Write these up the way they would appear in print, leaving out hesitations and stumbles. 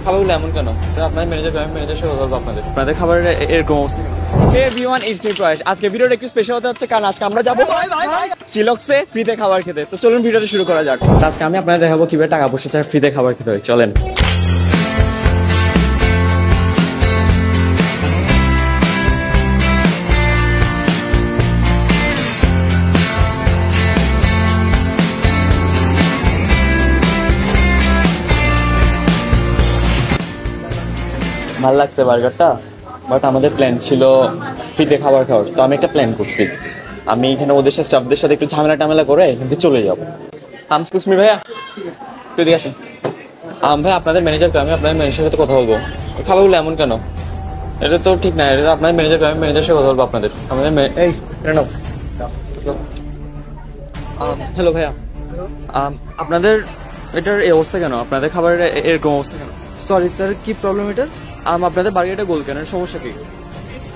খাবারগুলো এমন কেন? আপনার ম্যানেজার সাথে কথা বলবো আপনাদের খাবারের এরকম অবস্থা। এভরিওয়ান, ইটস মি প্রয়াস। আজকে ভিডিওটা একটু স্পেশাল হতে হচ্ছে, কারণ আজকে আমরা যাবো চিলক্সে ফ্রিতে খাবার খেতে। তো চলুন ভিডিওটা শুরু করা যাক। আজকে আমি আপনাদের দেখাবো কিভাবে টাকা পয়সা ছাড়া ফ্রিতে খাবার খেতে হয়। চলেন। ভালো লাগছে বার্গারটা, বাট আমাদের প্ল্যান ছিল ফ্রিতে খাবার খাওয়ার। তো আমি একটা প্ল্যান করছি, আমি এখানে ওদের সাথে স্টাফদের সাথে একটু ঝামেলা করে এখান থেকে চলে যাবো। এক্সকিউজ মি ভাইয়া, একটু এদিকে আসেন। ভাই আপনাদের ম্যানেজার, আমি আপনাদের ম্যানেজারের সাথে কথা বলবো। খাবারগুলো এমন কেন? এটা তো ঠিক না। এটা তো আপনাদের ম্যানেজার, আমি ম্যানেজারের সাথে কথা বলবো আপনাদের। আমাদের এই হ্যালো ভাইয়া, আপনাদের এটার এই অবস্থা কেন? আপনাদের খাবারের এরকম অবস্থা কেন? সরি স্যার, কি প্রবলেম এটা? আপনাদের বার্গারটা গোল কেন? সমস্যা কি?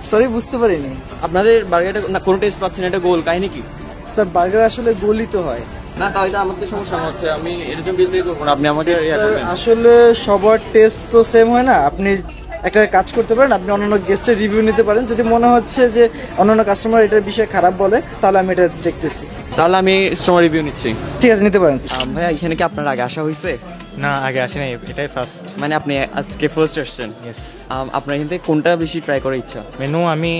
সরি, বুঝতে পারিনি। আপনাদের বার্গারটা না কোনো টেস্ট পাচ্ছি না, এটা গোল, কাহিনী কি? স্যার, বার্গার আসলে গোলই তো হয় না, তাও এটা আমাদের সমস্যা হচ্ছে। আমি এর জন্য বিল করবো না, আপনি আমাকে আসলে সবার টেস্ট তো সেম হয় না। আপনি একটা কাজ করতে পারেন, আপনি অন্যান্য গেস্টের রিভিউ নিতে পারেন। যদি মনে হচ্ছে যে অন্যান্য কাস্টমার এটার বিষয়ে খারাপ বলে, তাহলে আমি এটা দেখতেছি। তাহলে আমি স্টোমার রিভিউ নিচ্ছি। ঠিক আছে, নিতে পারেন। ভাইয়া, এখানে কি আপনার আগে আসা হয়েছে? না, আগে আসি নাই, এটাই ফার্স্ট। মানে আপনি আজকে ফার্স্ট আসছেন? ইয়েস। আপনার এখান থেকে কোনটা বেশি ট্রাই করার ইচ্ছা? মেনু আমি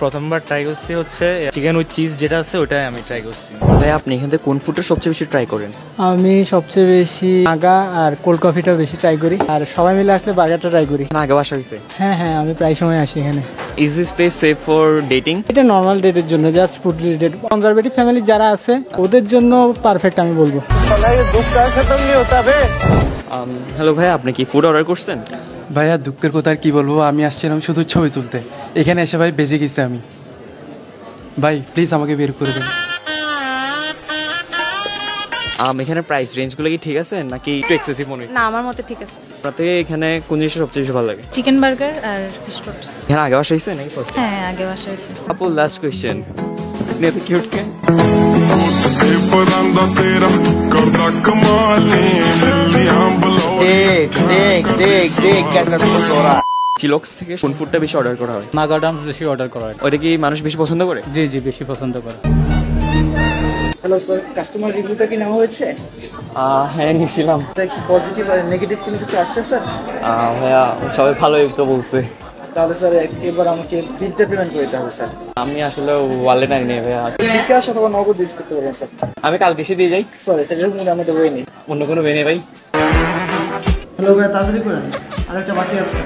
প্রথমবার ট্রাই করছি হচ্ছে চিকেন উইথ চিজ যেটা আছে, ওটাই আমি ট্রাই করছি। ভাই, আপনি এখান থেকে কোন ফুডটা সবচেয়ে বেশি ট্রাই করেন? আমি সবচেয়ে বেশি আগা আর কোল্ড কফিটা বেশি ট্রাই করি, আর সবাই মিলে আসলে বার্গারটা ট্রাই করি। আগে আসা হয়েছে? হ্যাঁ, আমি প্রায় সময় আসি এখানে। Is this place safe for dating? এটা নর্মাল ডেটের জন্য, just food related. Conservative family যারা আছে ওদের জন্য পারফেক্ট আমি বলবো। হ্যালো ভাই, আপনি কি ফুড অর্ডার করছেন? ভাইয়া, দুঃখের কথা আর কি বলবো, আমি আসছিলাম শুধু ছবি তুলতে, এখানে এসে ভাই বেঁচে গেছি আমি। ভাই প্লিজ আমাকে বের করে দেন। এখানে প্রাইস রেঞ্জগুলো কি ঠিক আছে নাকি একটু এক্সেসিভ মনে হয়? না, আমার মতে ঠিক আছে। আপনার এখানে কোন জিনিসটা সবচেয়ে বেশি ভালো লাগে? চিকেন বার্গার আর ফিশ রোলস। এখানে আগে আসা হয়েছে নাকি ফার্স্ট? হ্যাঁ, আগে আসা হয়েছে। আপু, লাস্ট কোয়েশ্চেন, আপনি এত কিউট কেন? চিলক্স থেকে কোন ফুডটা বেশি অর্ডার করা হয়? মাগাডাম বেশি অর্ডার করা হয়। ওইটা কি মানুষ বেশি পছন্দ করে? জি, বেশি পছন্দ করে। হ্যালো স্যার, কাস্টমার রিভিউটা কি নেওয়া হয়েছে? হ্যাঁ, নিয়েছিলাম। কি পজিটিভ আর নেগেটিভ কোনো কিছু আসছে স্যার? ভাইয়া, সবাই ভালোই তো বলছে। তাহলে স্যার এবার আমাকে বিলটা পেমেন্ট করে দিতে হবে স্যার। আমি আসলে ওয়ালেট আনি নেই ভাইয়া। বিকাশ অথবা নগদ ইউজ করতে পারবেন স্যার। আমি কালকে এসে দিয়ে যাই। সরি স্যার, এর মধ্যে আমাদের ওয়ে নেই। অন্য কোনো ওয়ে নেই ভাই? হ্যালো ভাই, তাড়াতাড়ি করেন, আরেকটা বাকি আছে।